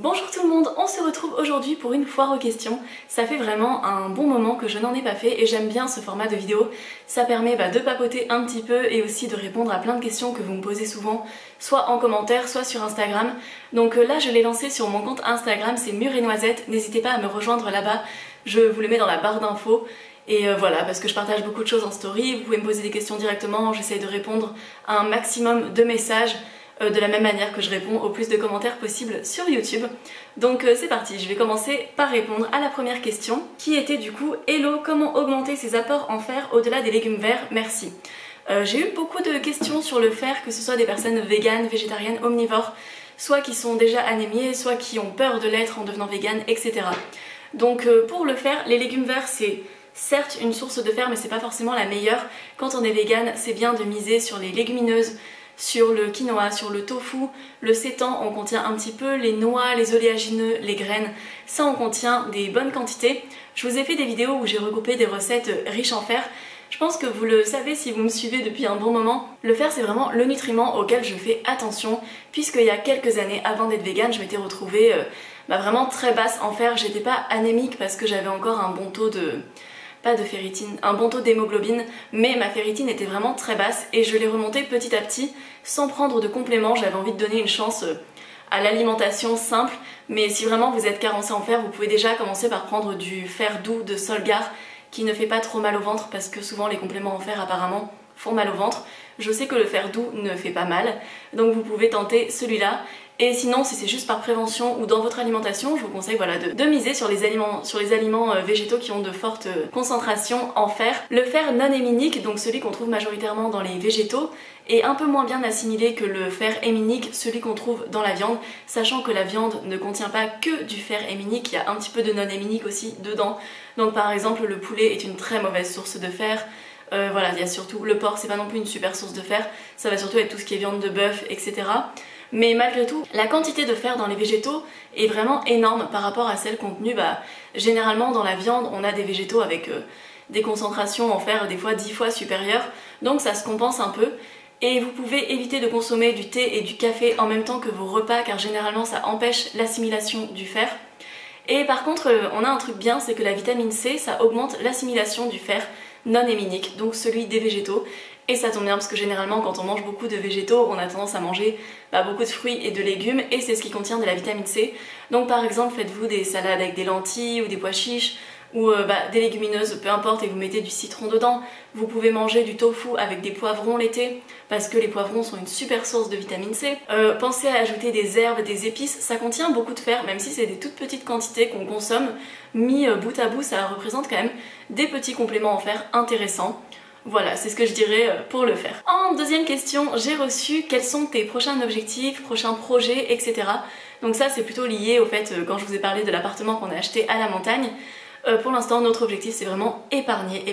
Bonjour tout le monde, on se retrouve aujourd'hui pour une foire aux questions. Ça fait vraiment un bon moment que je n'en ai pas fait et j'aime bien ce format de vidéo. Ça permet de papoter un petit peu et aussi de répondre à plein de questions que vous me posez souvent, soit en commentaire, soit sur Instagram. Donc là je l'ai lancé sur mon compte Instagram, c'est Mûre et Noisette. N'hésitez pas à me rejoindre là-bas, je vous le mets dans la barre d'infos. Et voilà, parce que je partage beaucoup de choses en story, vous pouvez me poser des questions directement, j'essaie de répondre à un maximum de messages. De la même manière que je réponds au plus de commentaires possible sur YouTube. Donc c'est parti, je vais commencer par répondre à la première question qui était du coup « Hello, comment augmenter ses apports en fer au-delà des légumes verts? Merci ». J'ai eu beaucoup de questions sur le fer, que ce soit des personnes véganes, végétariennes, omnivores, soit qui sont déjà anémiées, soit qui ont peur de l'être en devenant véganes, etc. Donc pour le fer, les légumes verts c'est certes une source de fer mais c'est pas forcément la meilleure. Quand on est végane, c'est bien de miser sur les légumineuses, sur le quinoa, sur le tofu, le sétan on contient un petit peu, les noix, les oléagineux, les graines, ça on contient des bonnes quantités. Je vous ai fait des vidéos où j'ai regroupé des recettes riches en fer. Je pense que vous le savez si vous me suivez depuis un bon moment. Le fer c'est vraiment le nutriment auquel je fais attention puisqu'il y a quelques années avant d'être végane je m'étais retrouvée vraiment très basse en fer. J'étais pas anémique parce que j'avais encore un bon taux de... pas de ferritine, un bon taux d'hémoglobine, mais ma ferritine était vraiment très basse et je l'ai remontée petit à petit sans prendre de compléments. J'avais envie de donner une chance à l'alimentation simple, mais si vraiment vous êtes carencé en fer, vous pouvez déjà commencer par prendre du fer doux de Solgar qui ne fait pas trop mal au ventre parce que souvent les compléments en fer apparemment font mal au ventre. Je sais que le fer doux ne fait pas mal, donc vous pouvez tenter celui-là. Et sinon, si c'est juste par prévention ou dans votre alimentation, je vous conseille de miser sur les aliments végétaux qui ont de fortes concentrations en fer. Le fer non héminique, donc celui qu'on trouve majoritairement dans les végétaux, est un peu moins bien assimilé que le fer héminique, celui qu'on trouve dans la viande, sachant que la viande ne contient pas que du fer héminique, il y a un petit peu de non héminique aussi dedans. Donc par exemple, le poulet est une très mauvaise source de fer. Voilà, il y a surtout le porc, c'est pas non plus une super source de fer, ça va surtout être tout ce qui est viande de bœuf, etc. Mais malgré tout, la quantité de fer dans les végétaux est vraiment énorme par rapport à celle contenue. Généralement dans la viande, on a des végétaux avec des concentrations en fer des fois 10 fois supérieures, donc ça se compense un peu. Et vous pouvez éviter de consommer du thé et du café en même temps que vos repas car généralement ça empêche l'assimilation du fer. Et par contre, on a un truc bien, c'est que la vitamine C, ça augmente l'assimilation du fer non héminique, donc celui des végétaux. Et ça tombe bien parce que généralement quand on mange beaucoup de végétaux, on a tendance à manger beaucoup de fruits et de légumes et c'est ce qui contient de la vitamine C. Donc par exemple faites-vous des salades avec des lentilles ou des pois chiches ou des légumineuses, peu importe, et vous mettez du citron dedans. Vous pouvez manger du tofu avec des poivrons l'été parce que les poivrons sont une super source de vitamine C. Pensez à ajouter des herbes, des épices, ça contient beaucoup de fer même si c'est des toutes petites quantités qu'on consomme. Mis bout à bout ça représente quand même des petits compléments en fer intéressants. Voilà, c'est ce que je dirais pour le fer. En deuxième question, j'ai reçu quels sont tes prochains objectifs, prochains projets, etc. Donc ça c'est plutôt lié au fait, quand je vous ai parlé de l'appartement qu'on a acheté à la montagne. Pour l'instant, notre objectif c'est vraiment épargner.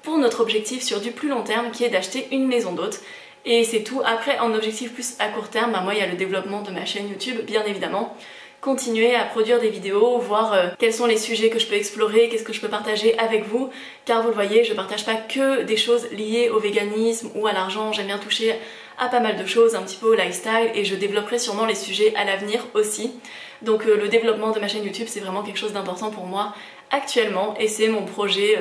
Pour notre objectif sur du plus long terme qui est d'acheter une maison d'hôte. Et c'est tout. Après, en objectif plus à court terme, moi il y a le développement de ma chaîne YouTube, bien évidemment. Continuer à produire des vidéos, voir quels sont les sujets que je peux explorer, qu'est-ce que je peux partager avec vous, car vous le voyez, je partage pas que des choses liées au véganisme ou à l'argent, j'aime bien toucher à pas mal de choses, un petit peu au lifestyle, et je développerai sûrement les sujets à l'avenir aussi. Donc le développement de ma chaîne YouTube c'est vraiment quelque chose d'important pour moi actuellement, et c'est mon projet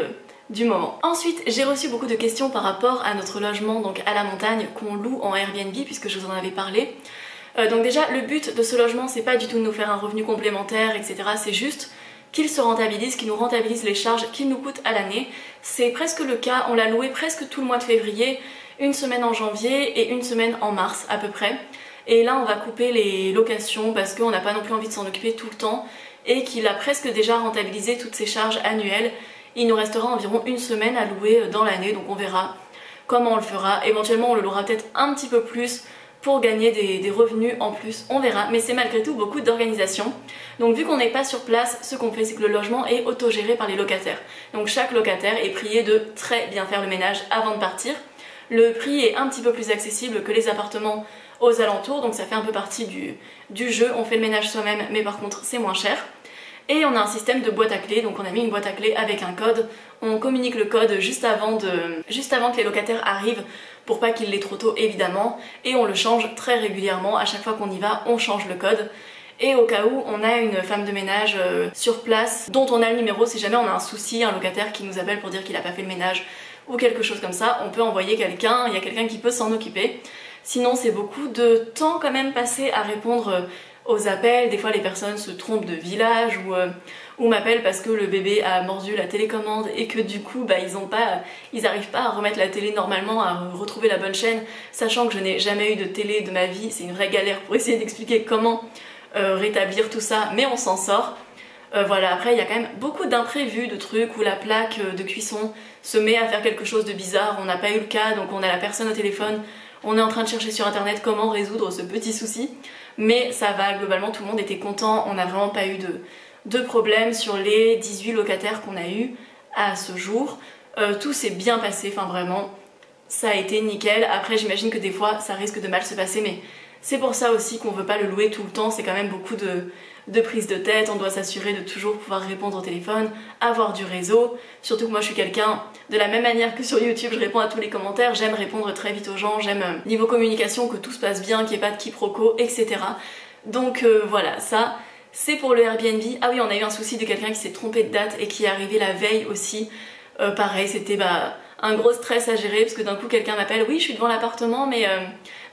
du moment. Ensuite, j'ai reçu beaucoup de questions par rapport à notre logement donc à la montagne qu'on loue en Airbnb, puisque je vous en avais parlé. Donc déjà, le but de ce logement, c'est pas du tout de nous faire un revenu complémentaire, etc. C'est juste qu'il se rentabilise, qu'il nous rentabilise les charges qu'il nous coûte à l'année. C'est presque le cas, on l'a loué presque tout le mois de février, une semaine en janvier et une semaine en mars à peu près. Et là, on va couper les locations parce qu'on n'a pas non plus envie de s'en occuper tout le temps et qu'il a presque déjà rentabilisé toutes ses charges annuelles. Il nous restera environ une semaine à louer dans l'année, donc on verra comment on le fera. Éventuellement, on le louera peut-être un petit peu plus pour gagner des revenus en plus, on verra, mais c'est malgré tout beaucoup d'organisation. Donc vu qu'on n'est pas sur place, ce qu'on fait c'est que le logement est autogéré par les locataires. Donc chaque locataire est prié de très bien faire le ménage avant de partir. Le prix est un petit peu plus accessible que les appartements aux alentours, donc ça fait un peu partie du jeu, on fait le ménage soi-même, mais par contre c'est moins cher. Et on a un système de boîte à clés, donc on a mis une boîte à clés avec un code, on communique le code juste avant que les locataires arrivent pour pas qu'ils l'aient trop tôt évidemment, et on le change très régulièrement, à chaque fois qu'on y va on change le code. et au cas où on a une femme de ménage sur place dont on a le numéro si jamais on a un souci, un locataire qui nous appelle pour dire qu'il a pas fait le ménage ou quelque chose comme ça, on peut envoyer quelqu'un, il y a quelqu'un qui peut s'en occuper. Sinon c'est beaucoup de temps quand même passé à répondre aux appels, des fois les personnes se trompent de village ou m'appellent parce que le bébé a mordu la télécommande et que du coup ils arrivent pas à remettre la télé normalement, à retrouver la bonne chaîne, sachant que je n'ai jamais eu de télé de ma vie, c'est une vraie galère pour essayer d'expliquer comment rétablir tout ça, mais on s'en sort. Voilà, après il y a quand même beaucoup d'imprévus, de trucs où la plaque de cuisson se met à faire quelque chose de bizarre, on n'a pas eu le cas, donc on a la personne au téléphone, on est en train de chercher sur internet comment résoudre ce petit souci, mais ça va, globalement tout le monde était content, on n'a vraiment pas eu de problème sur les 18 locataires qu'on a eu à ce jour. Tout s'est bien passé, enfin vraiment, ça a été nickel. Après j'imagine que des fois ça risque de mal se passer, mais c'est pour ça aussi qu'on veut pas le louer tout le temps, c'est quand même beaucoup de prise de tête, on doit s'assurer de toujours pouvoir répondre au téléphone, avoir du réseau, surtout que moi je suis quelqu'un, de la même manière que sur YouTube je réponds à tous les commentaires, j'aime répondre très vite aux gens, j'aime niveau communication que tout se passe bien, qu'il n'y ait pas de quiproquo, etc. Donc voilà, ça c'est pour le Airbnb. Ah oui, on a eu un souci de quelqu'un qui s'est trompé de date et qui est arrivé la veille aussi, pareil, c'était un gros stress à gérer parce que d'un coup quelqu'un m'appelle, oui je suis devant l'appartement mais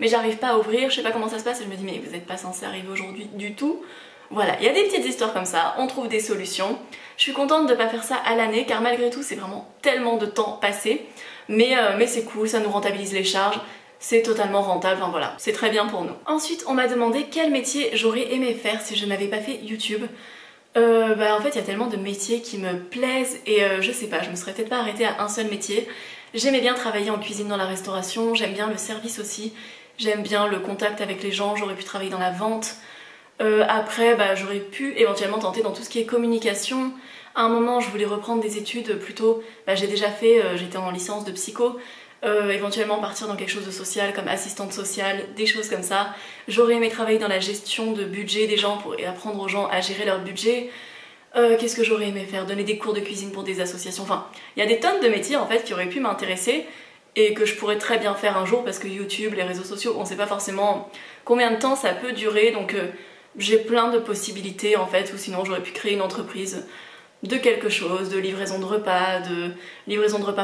j'arrive pas à ouvrir, je sais pas comment ça se passe, et je me dis mais vous n'êtes pas censé arriver aujourd'hui du tout. Voilà, il y a des petites histoires comme ça, on trouve des solutions. Je suis contente de ne pas faire ça à l'année car malgré tout c'est vraiment tellement de temps passé, mais c'est cool, ça nous rentabilise les charges, c'est totalement rentable, enfin voilà, c'est très bien pour nous. Ensuite on m'a demandé quel métier j'aurais aimé faire si je n'avais pas fait YouTube. En fait il y a tellement de métiers qui me plaisent et je sais pas, je me serais peut-être pas arrêtée à un seul métier. J'aimais bien travailler en cuisine dans la restauration, j'aime bien le service aussi, j'aime bien le contact avec les gens, j'aurais pu travailler dans la vente. Après j'aurais pu éventuellement tenter dans tout ce qui est communication. À un moment je voulais reprendre des études plutôt, j'ai déjà fait, j'étais en licence de psycho. Éventuellement partir dans quelque chose de social comme assistante sociale, des choses comme ça. J'aurais aimé travailler dans la gestion de budget des gens pour apprendre aux gens à gérer leur budget. Qu'est-ce que j'aurais aimé faire? Donner des cours de cuisine pour des associations. Enfin, il y a des tonnes de métiers en fait qui auraient pu m'intéresser et que je pourrais très bien faire un jour parce que YouTube, les réseaux sociaux, on sait pas forcément combien de temps ça peut durer, donc j'ai plein de possibilités en fait, ou sinon j'aurais pu créer une entreprise de quelque chose, de livraison de repas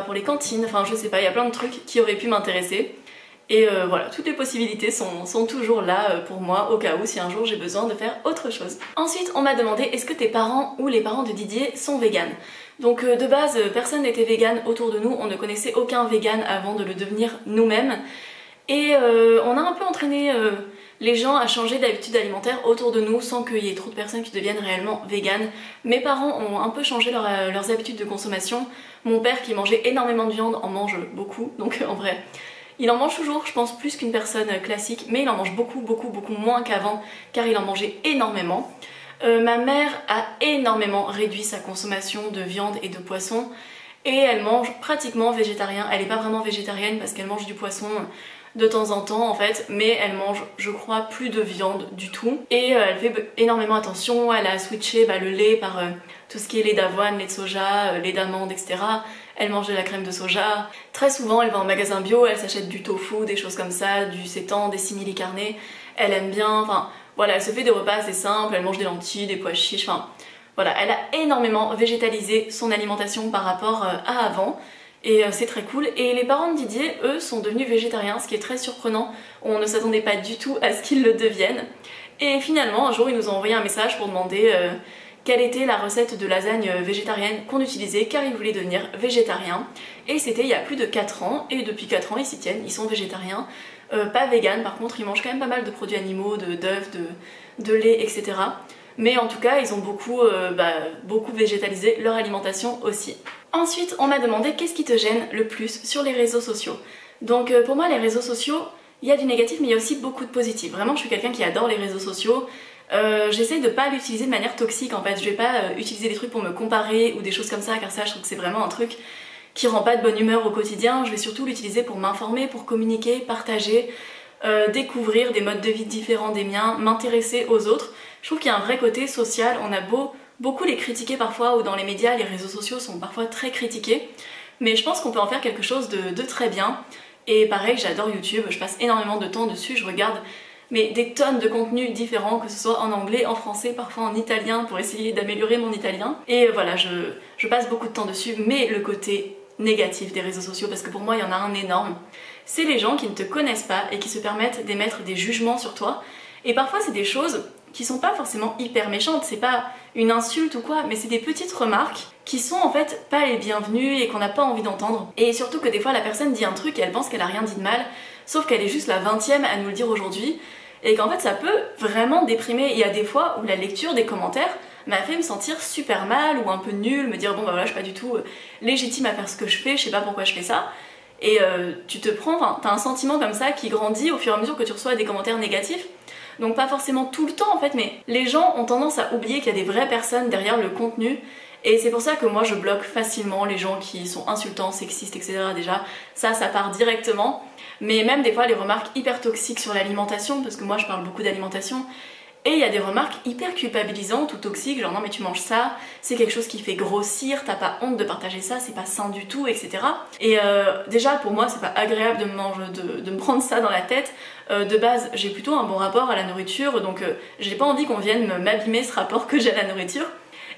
pour les cantines, enfin je sais pas, il y a plein de trucs qui auraient pu m'intéresser. Et voilà, toutes les possibilités sont toujours là pour moi au cas où si un jour j'ai besoin de faire autre chose. Ensuite on m'a demandé est-ce que tes parents ou les parents de Didier sont véganes. Donc de base personne n'était végane autour de nous, on ne connaissait aucun végane avant de le devenir nous-mêmes. Et on a un peu entraîné les gens à changer d'habitude alimentaire autour de nous sans qu'il y ait trop de personnes qui deviennent réellement véganes. Mes parents ont un peu changé leurs habitudes de consommation. Mon père qui mangeait énormément de viande en mange beaucoup, donc en vrai il en mange toujours, je pense plus qu'une personne classique, mais il en mange beaucoup moins qu'avant car il en mangeait énormément. Ma mère a énormément réduit sa consommation de viande et de poisson et elle mange pratiquement végétarien. Elle n'est pas vraiment végétarienne parce qu'elle mange du poisson de temps en temps en fait, mais elle mange je crois plus de viande du tout et elle fait énormément attention. Elle a switché le lait par tout ce qui est lait d'avoine, lait de soja, lait d'amande, etc. Elle mange de la crème de soja. Très souvent elle va en magasin bio, elle s'achète du tofu, des choses comme ça, du seitan, des simili carne. Elle aime bien, enfin voilà, elle se fait des repas assez simples, elle mange des lentilles, des pois chiches, enfin voilà, elle a énormément végétalisé son alimentation par rapport à avant. Et c'est très cool. Et les parents de Didier, eux, sont devenus végétariens, ce qui est très surprenant. On ne s'attendait pas du tout à ce qu'ils le deviennent. Et finalement, un jour, ils nous ont envoyé un message pour demander quelle était la recette de lasagne végétarienne qu'on utilisait, car ils voulaient devenir végétariens. Et c'était il y a plus de 4 ans, et depuis 4 ans, ils s'y tiennent, ils sont végétariens. Pas véganes, par contre, ils mangent quand même pas mal de produits animaux, d'œufs, de lait, etc. Mais en tout cas, ils ont beaucoup végétalisé leur alimentation aussi. Ensuite, on m'a demandé qu'est-ce qui te gêne le plus sur les réseaux sociaux. Donc pour moi, les réseaux sociaux, il y a du négatif, mais il y a aussi beaucoup de positif. Vraiment, je suis quelqu'un qui adore les réseaux sociaux. J'essaie de pas l'utiliser de manière toxique en fait. Je vais pas utiliser des trucs pour me comparer ou des choses comme ça, car ça, je trouve que c'est vraiment un truc qui rend pas de bonne humeur au quotidien. Je vais surtout l'utiliser pour m'informer, pour communiquer, partager, découvrir des modes de vie différents des miens, m'intéresser aux autres. Je trouve qu'il y a un vrai côté social. On a beaucoup les critiquer parfois, ou dans les médias, les réseaux sociaux sont parfois très critiqués, mais je pense qu'on peut en faire quelque chose de très bien. Et pareil, j'adore YouTube, je passe énormément de temps dessus, je regarde mais des tonnes de contenus différents, que ce soit en anglais, en français, parfois en italien pour essayer d'améliorer mon italien. Et voilà, je passe beaucoup de temps dessus, mais le côté négatif des réseaux sociaux, parce que pour moi il y en a un énorme, c'est les gens qui ne te connaissent pas et qui se permettent d'émettre des jugements sur toi. Et parfois c'est des choses qui sont pas forcément hyper méchantes, c'est pas une insulte ou quoi, mais c'est des petites remarques qui sont en fait pas les bienvenues et qu'on n'a pas envie d'entendre. Et surtout que des fois la personne dit un truc et elle pense qu'elle a rien dit de mal, sauf qu'elle est juste la 20e à nous le dire aujourd'hui, et qu'en fait ça peut vraiment déprimer. Il y a des fois où la lecture des commentaires m'a fait me sentir super mal ou un peu nulle, me dire bon bah voilà, je suis pas du tout légitime à faire ce que je fais, je sais pas pourquoi je fais ça. Et tu te prends, enfin, t'as un sentiment comme ça qui grandit au fur et à mesure que tu reçois des commentaires négatifs. Donc pas forcément tout le temps en fait, mais les gens ont tendance à oublier qu'il y a des vraies personnes derrière le contenu. Et c'est pour ça que moi je bloque facilement les gens qui sont insultants, sexistes, etc. Déjà, ça part directement. Mais même des fois les remarques hyper toxiques sur l'alimentation, parce que moi je parle beaucoup d'alimentation, et il y a des remarques hyper culpabilisantes ou toxiques, genre non mais tu manges ça, c'est quelque chose qui fait grossir, t'as pas honte de partager ça, c'est pas sain du tout, etc. Et déjà pour moi c'est pas agréable de me prendre ça dans la tête. De base j'ai plutôt un bon rapport à la nourriture, donc j'ai pas envie qu'on vienne m'abîmer ce rapport que j'ai à la nourriture.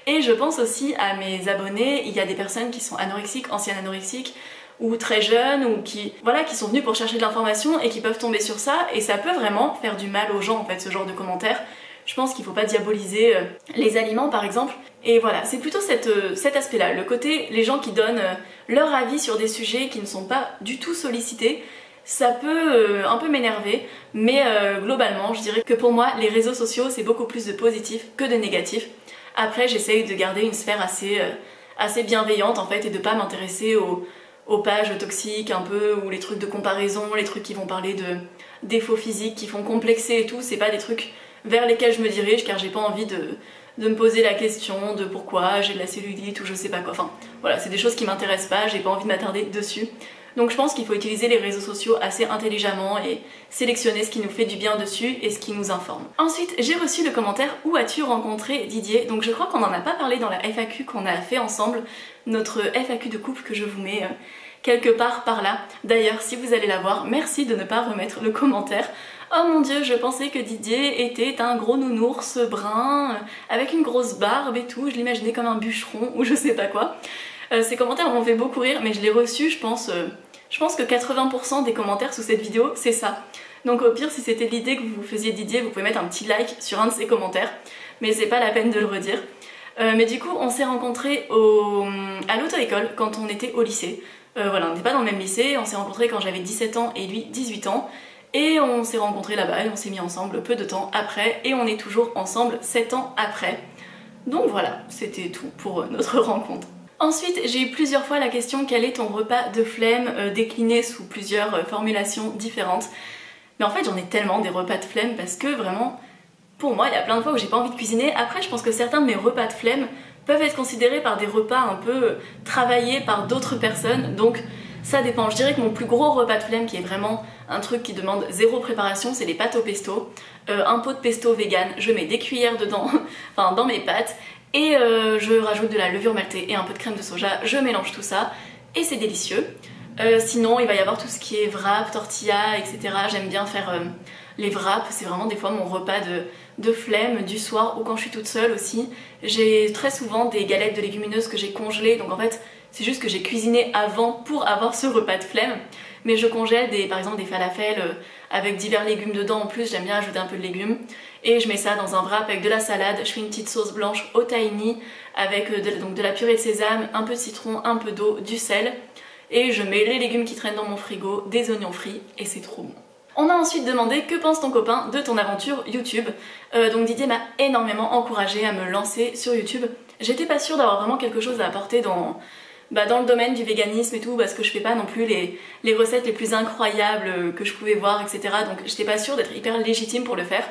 Et je pense aussi à mes abonnés, il y a des personnes qui sont anorexiques, anciennes anorexiques, ou très jeunes, ou qui sont venus pour chercher de l'information et qui peuvent tomber sur ça, et ça peut vraiment faire du mal aux gens en fait, ce genre de commentaires. Je pense qu'il faut pas diaboliser les aliments par exemple. Et voilà, c'est plutôt cet aspect-là, le côté les gens qui donnent leur avis sur des sujets qui ne sont pas du tout sollicités. Ça peut un peu m'énerver, mais globalement je dirais que pour moi les réseaux sociaux c'est beaucoup plus de positif que de négatif. Après j'essaye de garder une sphère assez bienveillante en fait, et de pas m'intéresser aux pages toxiques un peu, ou les trucs de comparaison, les trucs qui vont parler de défauts physiques, qui font complexer et tout, c'est pas des trucs vers lesquels je me dirige, car j'ai pas envie de me poser la question de pourquoi j'ai de la cellulite ou je sais pas quoi. Enfin voilà, c'est des choses qui m'intéressent pas, j'ai pas envie de m'attarder dessus. Donc je pense qu'il faut utiliser les réseaux sociaux assez intelligemment et sélectionner ce qui nous fait du bien dessus et ce qui nous informe. Ensuite, j'ai reçu le commentaire « Où as-tu rencontré Didier ?» Donc je crois qu'on n'en a pas parlé dans la FAQ qu'on a fait ensemble, notre FAQ de couple que je vous mets quelque part par là. D'ailleurs, si vous allez la voir, merci de ne pas remettre le commentaire. Oh mon dieu, je pensais que Didier était un gros nounours brun, avec une grosse barbe et tout, je l'imaginais comme un bûcheron ou je sais pas quoi. Ces commentaires m'ont fait beaucoup rire, mais je l'ai reçu, je pense que 80% des commentaires sous cette vidéo, c'est ça. Donc au pire, si c'était l'idée que vous faisiez Didier, vous pouvez mettre un petit like sur un de ces commentaires, mais c'est pas la peine de le redire. Mais du coup, on s'est rencontrés à l'auto-école quand on était au lycée. Voilà, on n'était pas dans le même lycée, on s'est rencontrés quand j'avais 17 ans et lui 18 ans. Et on s'est rencontrés là-bas et on s'est mis ensemble peu de temps après, et on est toujours ensemble 7 ans après. Donc voilà, c'était tout pour notre rencontre. Ensuite, j'ai eu plusieurs fois la question quel est ton repas de flemme, décliné sous plusieurs formulations différentes. Mais en fait j'en ai tellement des repas de flemme, parce que vraiment, pour moi il y a plein de fois où j'ai pas envie de cuisiner. Après je pense que certains de mes repas de flemme peuvent être considérés par des repas un peu travaillés par d'autres personnes, donc ça dépend. Je dirais que mon plus gros repas de flemme, qui est vraiment un truc qui demande zéro préparation, c'est les pâtes au pesto. Un pot de pesto vegan, je mets des cuillères dedans, enfin dans mes pâtes, et je rajoute de la levure maltée et un peu de crème de soja, je mélange tout ça et c'est délicieux. Sinon il va y avoir tout ce qui est wrap, tortilla, etc. J'aime bien faire les wraps, c'est vraiment des fois mon repas de flemme du soir, ou quand je suis toute seule aussi. J'ai très souvent des galettes de légumineuses que j'ai congelées, donc en fait c'est juste que j'ai cuisiné avant pour avoir ce repas de flemme. Mais je congèle par exemple des falafels avec divers légumes dedans en plus, j'aime bien ajouter un peu de légumes. Et je mets ça dans un wrap avec de la salade, je fais une petite sauce blanche au tahini avec donc de la purée de sésame, un peu de citron, un peu d'eau, du sel. Et je mets les légumes qui traînent dans mon frigo, des oignons frits, et c'est trop bon. On a ensuite demandé que pense ton copain de ton aventure YouTube. Donc Didier m'a énormément encouragée à me lancer sur YouTube. J'étais pas sûre d'avoir vraiment quelque chose à apporter dans le domaine du véganisme et tout, parce que je fais pas non plus les recettes les plus incroyables que je pouvais voir, etc. Donc j'étais pas sûre d'être hyper légitime pour le faire.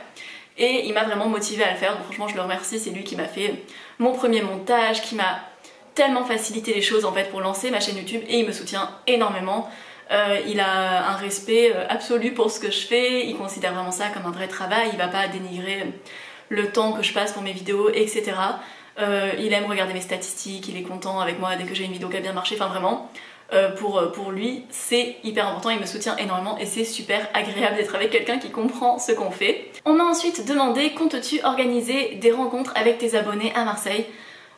Et il m'a vraiment motivée à le faire, donc franchement je le remercie, c'est lui qui m'a fait mon premier montage, qui m'a tellement facilité les choses en fait pour lancer ma chaîne YouTube, et il me soutient énormément. Il a un respect absolu pour ce que je fais, il considère vraiment ça comme un vrai travail, il va pas dénigrer le temps que je passe pour mes vidéos, etc. Il aime regarder mes statistiques, il est content avec moi dès que j'ai une vidéo qui a bien marché, enfin vraiment. pour lui c'est hyper important, il me soutient énormément et c'est super agréable d'être avec quelqu'un qui comprend ce qu'on fait. On m'a ensuite demandé comptes-tu organiser des rencontres avec tes abonnés à Marseille.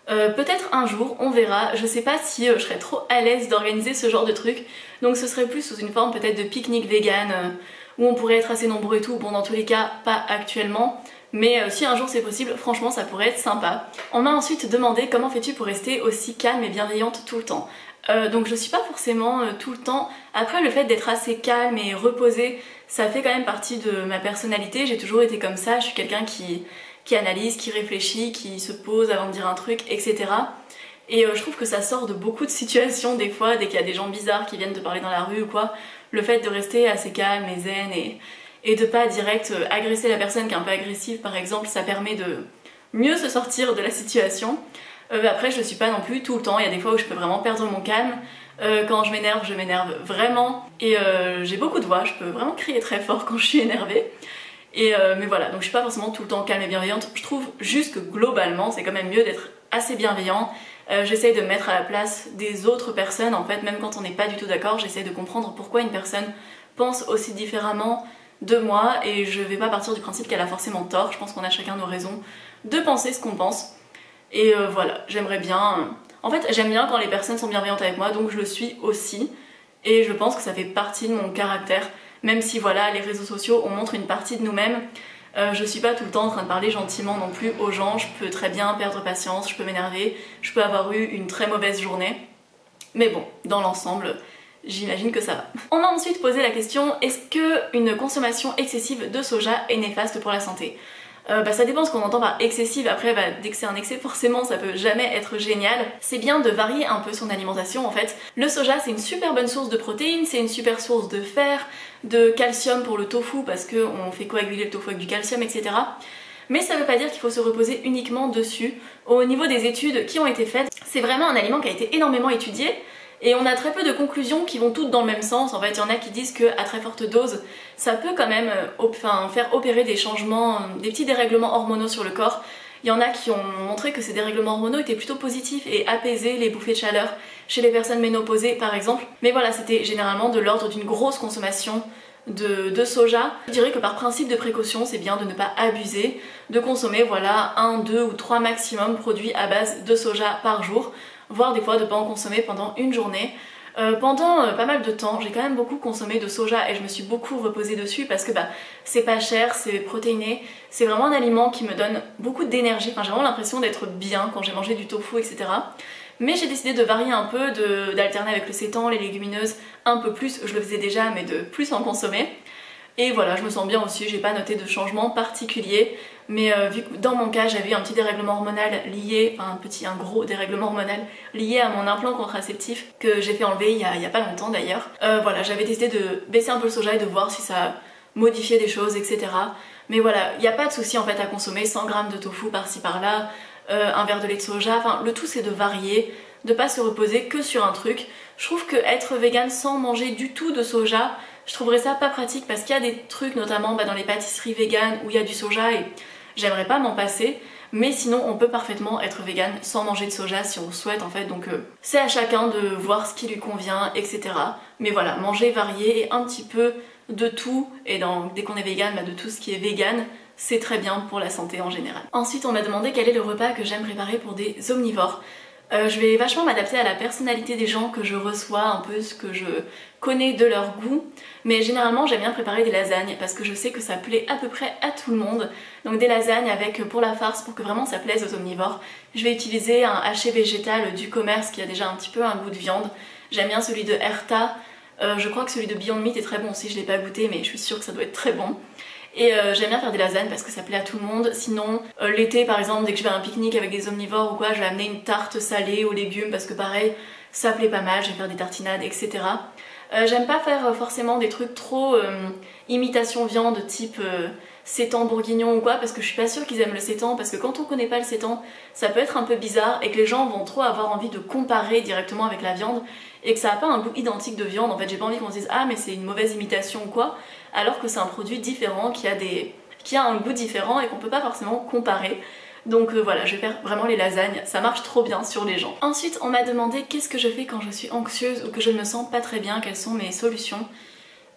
Peut-être un jour, on verra. Je sais pas si je serais trop à l'aise d'organiser ce genre de truc, donc ce serait plus sous une forme peut-être de pique-nique vegan où on pourrait être assez nombreux et tout. Bon, dans tous les cas, pas actuellement, mais si un jour c'est possible, franchement ça pourrait être sympa. On m'a ensuite demandé comment fais-tu pour rester aussi calme et bienveillante tout le temps. Donc je suis pas forcément tout le temps. Après, le fait d'être assez calme et reposée, ça fait quand même partie de ma personnalité. J'ai toujours été comme ça, je suis quelqu'un qui analyse, qui réfléchit, qui se pose avant de dire un truc, etc. Et je trouve que ça sort de beaucoup de situations des fois, dès qu'il y a des gens bizarres qui viennent te parler dans la rue ou quoi. Le fait de rester assez calme et zen et de pas direct agresser la personne qui est un peu agressive par exemple, ça permet de mieux se sortir de la situation. Après je suis pas non plus tout le temps, il y a des fois où je peux vraiment perdre mon calme. Quand je m'énerve vraiment. Et j'ai beaucoup de voix, je peux vraiment crier très fort quand je suis énervée. Mais voilà, donc je suis pas forcément tout le temps calme et bienveillante. Je trouve juste que globalement c'est quand même mieux d'être assez bienveillant. J'essaye de me mettre à la place des autres personnes en fait, même quand on n'est pas du tout d'accord, j'essaye de comprendre pourquoi une personne pense aussi différemment de moi et je vais pas partir du principe qu'elle a forcément tort. Je pense qu'on a chacun nos raisons de penser ce qu'on pense. Et voilà, j'aimerais bien... En fait, j'aime bien quand les personnes sont bienveillantes avec moi, donc je le suis aussi. Et je pense que ça fait partie de mon caractère. Même si voilà, les réseaux sociaux, on montre une partie de nous-mêmes, je suis pas tout le temps en train de parler gentiment non plus aux gens, je peux très bien perdre patience, je peux m'énerver, je peux avoir eu une très mauvaise journée. Mais bon, dans l'ensemble, j'imagine que ça va. On m'a ensuite posé la question, est-ce qu'une consommation excessive de soja est néfaste pour la santé ? Ça dépend ce qu'on entend par excessive. Après dès que c'est un excès, forcément ça peut jamais être génial. C'est bien de varier un peu son alimentation en fait. Le soja c'est une super bonne source de protéines, c'est une super source de fer, de calcium pour le tofu parce qu'on fait coaguler le tofu avec du calcium, etc. Mais ça veut pas dire qu'il faut se reposer uniquement dessus. Au niveau des études qui ont été faites, c'est vraiment un aliment qui a été énormément étudié. Et on a très peu de conclusions qui vont toutes dans le même sens. En fait, il y en a qui disent qu'à très forte dose, ça peut quand même faire opérer des changements, des petits dérèglements hormonaux sur le corps. Il y en a qui ont montré que ces dérèglements hormonaux étaient plutôt positifs et apaisaient les bouffées de chaleur chez les personnes ménopausées par exemple. Mais voilà, c'était généralement de l'ordre d'une grosse consommation de soja. Je dirais que par principe de précaution, c'est bien de ne pas abuser, de consommer voilà 1, 2 ou 3 maximum produits à base de soja par jour, voire des fois de ne pas en consommer pendant une journée. Pendant pas mal de temps, j'ai quand même beaucoup consommé de soja et je me suis beaucoup reposée dessus parce que c'est pas cher, c'est protéiné, c'est vraiment un aliment qui me donne beaucoup d'énergie, enfin j'ai vraiment l'impression d'être bien quand j'ai mangé du tofu, etc. Mais j'ai décidé de varier un peu, d'alterner avec le sétan, les légumineuses un peu plus, je le faisais déjà mais de plus en consommer. Et voilà, je me sens bien aussi, j'ai pas noté de changement particulier, mais vu que dans mon cas j'avais un petit dérèglement hormonal lié, enfin un gros dérèglement hormonal lié à mon implant contraceptif que j'ai fait enlever il y a pas longtemps d'ailleurs, voilà, j'avais décidé de baisser un peu le soja et de voir si ça modifiait des choses, etc. Mais voilà, il n'y a pas de souci en fait à consommer 100 grammes de tofu par-ci par-là, un verre de lait de soja, enfin le tout c'est de varier, de pas se reposer que sur un truc. Je trouve que être vegan sans manger du tout de soja, je trouverais ça pas pratique parce qu'il y a des trucs notamment dans les pâtisseries véganes où il y a du soja et j'aimerais pas m'en passer, mais sinon on peut parfaitement être vegan sans manger de soja si on le souhaite en fait, donc c'est à chacun de voir ce qui lui convient, etc. Mais voilà, manger varié et un petit peu de tout, et dès qu'on est vegan, de tout ce qui est vegan, c'est très bien pour la santé en général. Ensuite on m'a demandé quel est le repas que j'aime préparer pour des omnivores. Je vais vachement m'adapter à la personnalité des gens que je reçois, un peu ce que je connais de leur goût, mais généralement j'aime bien préparer des lasagnes parce que je sais que ça plaît à peu près à tout le monde. Donc des lasagnes avec, pour la farce, pour que vraiment ça plaise aux omnivores, je vais utiliser un haché végétal du commerce qui a déjà un petit peu un goût de viande. J'aime bien celui de Herta, je crois que celui de Beyond Meat est très bon aussi, je l'ai pas goûté mais je suis sûre que ça doit être très bon. Et j'aime bien faire des lasagnes parce que ça plaît à tout le monde. Sinon, l'été par exemple, dès que je vais à un pique-nique avec des omnivores ou quoi, je vais amener une tarte salée aux légumes parce que pareil, ça plaît pas mal, je vais faire des tartinades, etc. J'aime pas faire forcément des trucs trop imitation viande type sétan bourguignon ou quoi, parce que je suis pas sûre qu'ils aiment le sétan, parce que quand on connaît pas le sétan, ça peut être un peu bizarre et que les gens vont trop avoir envie de comparer directement avec la viande et que ça a pas un goût identique de viande. En fait, j'ai pas envie qu'on se dise ah mais c'est une mauvaise imitation ou quoi, alors que c'est un produit différent qui a un goût différent et qu'on peut pas forcément comparer. Donc voilà, je vais faire vraiment les lasagnes, ça marche trop bien sur les gens. Ensuite on m'a demandé qu'est-ce que je fais quand je suis anxieuse ou que je ne me sens pas très bien, quelles sont mes solutions.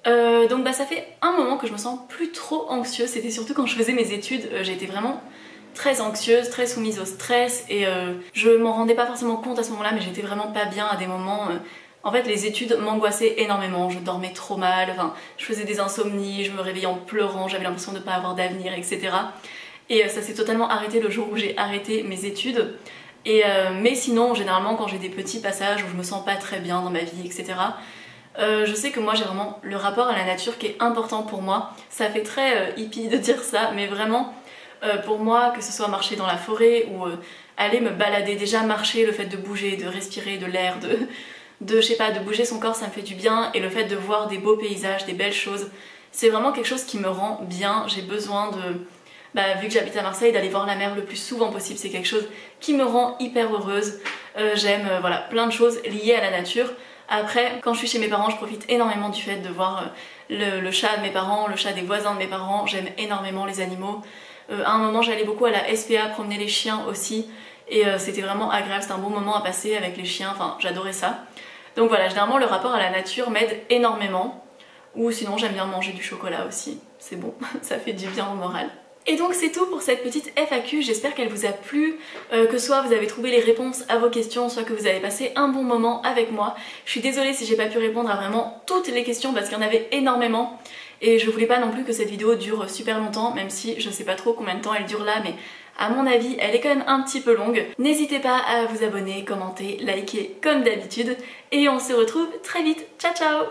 Donc bah ça fait un moment que je me sens plus trop anxieuse, c'était surtout quand je faisais mes études, j'étais vraiment très anxieuse, très soumise au stress et je m'en rendais pas forcément compte à ce moment-là mais j'étais vraiment pas bien à des moments. En fait les études m'angoissaient énormément, je dormais trop mal, enfin, je faisais des insomnies, je me réveillais en pleurant, j'avais l'impression de ne pas avoir d'avenir, etc. Et ça s'est totalement arrêté le jour où j'ai arrêté mes études. Mais sinon généralement quand j'ai des petits passages où je me sens pas très bien dans ma vie, etc. Je sais que moi j'ai vraiment le rapport à la nature qui est important pour moi. Ça fait très hippie de dire ça, mais vraiment pour moi, que ce soit marcher dans la forêt ou aller me balader, déjà marcher, le fait de bouger, de respirer de l'air, je sais pas, de bouger son corps, ça me fait du bien. Et le fait de voir des beaux paysages, des belles choses, c'est vraiment quelque chose qui me rend bien. J'ai besoin de, vu que j'habite à Marseille, d'aller voir la mer le plus souvent possible. C'est quelque chose qui me rend hyper heureuse. J'aime voilà, plein de choses liées à la nature. Après, quand je suis chez mes parents, je profite énormément du fait de voir le chat de mes parents, le chat des voisins de mes parents. J'aime énormément les animaux. À un moment, j'allais beaucoup à la SPA promener les chiens aussi. Et c'était vraiment agréable, c'était un bon moment à passer avec les chiens. Enfin, j'adorais ça. Donc voilà, généralement, le rapport à la nature m'aide énormément. Ou sinon, j'aime bien manger du chocolat aussi. C'est bon, ça fait du bien au moral. Et donc c'est tout pour cette petite FAQ, j'espère qu'elle vous a plu, que soit vous avez trouvé les réponses à vos questions, soit que vous avez passé un bon moment avec moi. Je suis désolée si j'ai pas pu répondre à vraiment toutes les questions parce qu'il y en avait énormément et je voulais pas non plus que cette vidéo dure super longtemps, même si je sais pas trop combien de temps elle dure là, mais à mon avis elle est quand même un petit peu longue. N'hésitez pas à vous abonner, commenter, liker comme d'habitude et on se retrouve très vite. Ciao ciao.